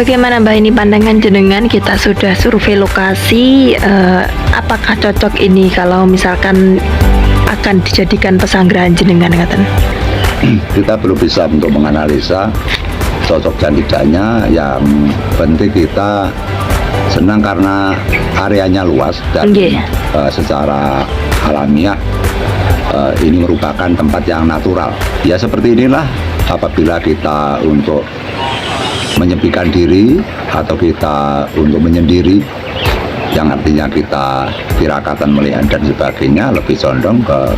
Bagaimana Mbak ini pandangan jenengan, kita sudah survei lokasi, apakah cocok ini kalau misalkan akan dijadikan pesanggerahan jenengan ngaten? Kita belum bisa untuk menganalisa cocok dan tidaknya. Yang penting kita senang karena areanya luas dan secara alamiah ini merupakan tempat yang natural. Ya seperti inilah apabila kita untuk menyepikan diri atau kita untuk menyendiri, yang artinya kita tirakatan melihat dan sebagainya, lebih condong ke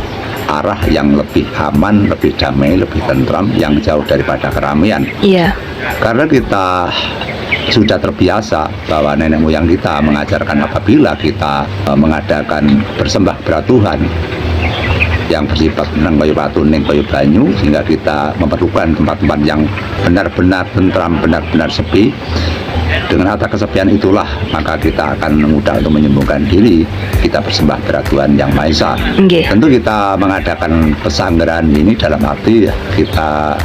arah yang lebih aman, lebih damai, lebih tentram, yang jauh daripada keramaian. Iya. Karena kita sudah terbiasa bahwa nenek moyang kita mengajarkan apabila kita mengadakan bersembah berat Tuhan yang bersifat nang kayu batu ning kayu banyu, sehingga kita memerlukan tempat-tempat yang benar-benar tentram, benar-benar sepi. Dengan kata kesepian itulah maka kita akan mudah untuk menyembuhkan diri, kita bersembah berat Tuhan Yang Maha Esa. Tentu kita mengadakan pesanggerahan ini dalam arti kita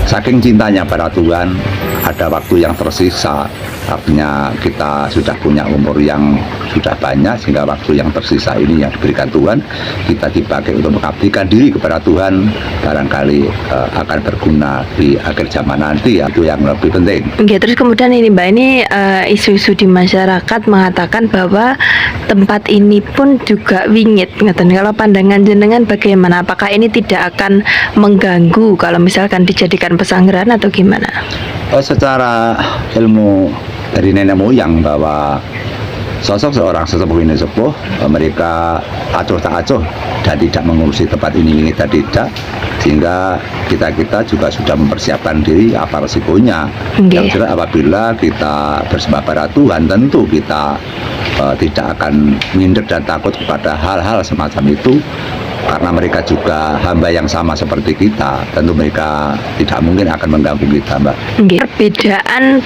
saking cintanya pada Tuhan, ada waktu yang tersisa, artinya kita sudah punya umur yang sudah banyak, sehingga waktu yang tersisa ini yang diberikan Tuhan kita dipakai untuk mengabdikan diri kepada Tuhan, barangkali akan berguna di akhir zaman nanti, ya, itu yang lebih penting. Terus kemudian ini Mbak, ini isu-isu di masyarakat mengatakan bahwa tempat ini pun juga wingit. Kalau pandangan jenengan bagaimana? Apakah ini tidak akan mengganggu kalau misalkan dijadikan pesanggerahan atau gimana? Secara ilmu dari nenek moyang bahwa sosok seorang sesepuh ini sepuh, mereka acuh tak acuh dan tidak mengurusi tempat ini kita tidak, sehingga kita juga sudah mempersiapkan diri apa resikonya. Yang jelas apabila kita bersembah pada Tuhan, tentu kita tidak akan minder dan takut kepada hal-hal semacam itu, karena mereka juga hamba yang sama seperti kita. Tentu mereka tidak mungkin akan mengganggu kita, Mbak. Perbedaan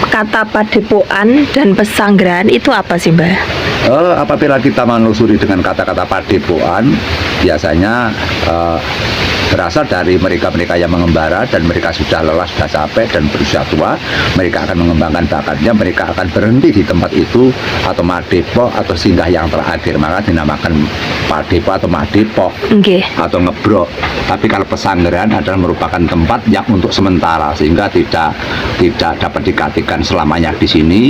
kata padepokan dan pesanggerahan itu apa sih, Mbak? Apabila kita menelusuri dengan kata-kata padepokan, biasanya berasal dari mereka-mereka yang mengembara dan mereka sudah lelah, sudah capek dan berusia tua. Mereka akan mengembangkan bakatnya, mereka akan berhenti di tempat itu, atau madepo atau singgah yang terakhir, maka dinamakan padepo atau madepo atau ngebrok. Tapi kalau pesanggerahan adalah merupakan tempat yang untuk sementara, sehingga tidak dapat dikatakan selamanya di sini.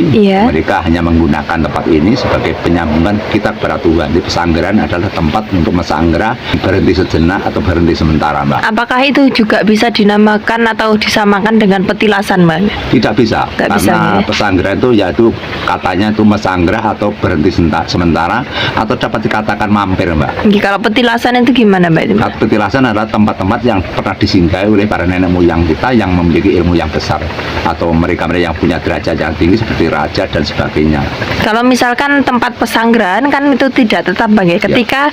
Mereka hanya menggunakan tempat ini sebagai penyambungan kita kepada Tuhan. Di pesanggerahan adalah tempat untuk mesanggerah, berhenti sejenak atau berhenti sementara, Mbak. Apakah itu juga bisa dinamakan atau disamakan dengan petilasan, Mbak? Tidak bisa, karena pesanggerahan itu yaitu katanya itu mesanggerah atau berhenti sementara, atau dapat dikatakan mampir, Mbak. Kalau petilasan itu gimana, Mbak? Petilasan adalah tempat-tempat yang pernah disinggahi oleh para nenek moyang kita yang memiliki ilmu yang besar, atau mereka yang punya derajat yang tinggi seperti raja dan sebagainya. Kalau misalkan tempat pesanggerahan kan itu tidak tetap, Bang, ya. Ketika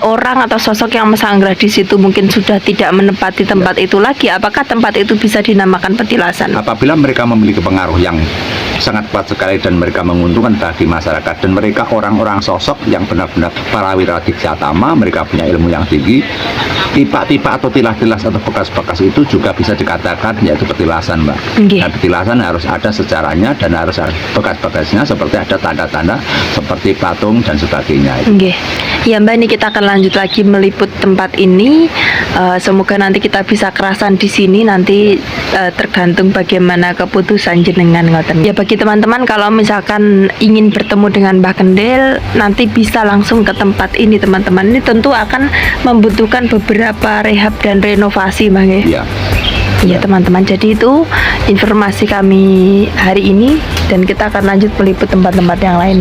orang atau sosok yang mesanggerah di situ mungkin sudah tidak menempati tempat itu lagi, apakah tempat itu bisa dinamakan petilasan? Apabila mereka memiliki pengaruh yang sangat kuat sekali dan mereka menguntungkan bagi masyarakat, dan mereka orang-orang sosok yang benar-benar para wiradikjatama, mereka punya ilmu yang tinggi, tipa-tipa atau tilas-tilas atau bekas-bekas itu juga bisa dikatakan yaitu petilasan, Mbak. Dan petilasan harus ada sejarahnya dan harus ada bekas-bekasnya, seperti ada tanda-tanda seperti patung dan sebagainya. Ya, Mbak, ini kita akan lanjut lagi meliput tempat ini. Semoga nanti kita bisa kerasan di sini, nanti tergantung bagaimana keputusan jenengan, ngoten. Ya, bagi teman-teman kalau misalkan ingin bertemu dengan Mbah Kendil, nanti bisa langsung ke tempat ini, teman-teman. Ini tentu akan membutuhkan beberapa rehab dan renovasi, Bang, ya. Iya, teman-teman, jadi itu informasi kami hari ini, dan kita akan lanjut meliput tempat-tempat yang lain.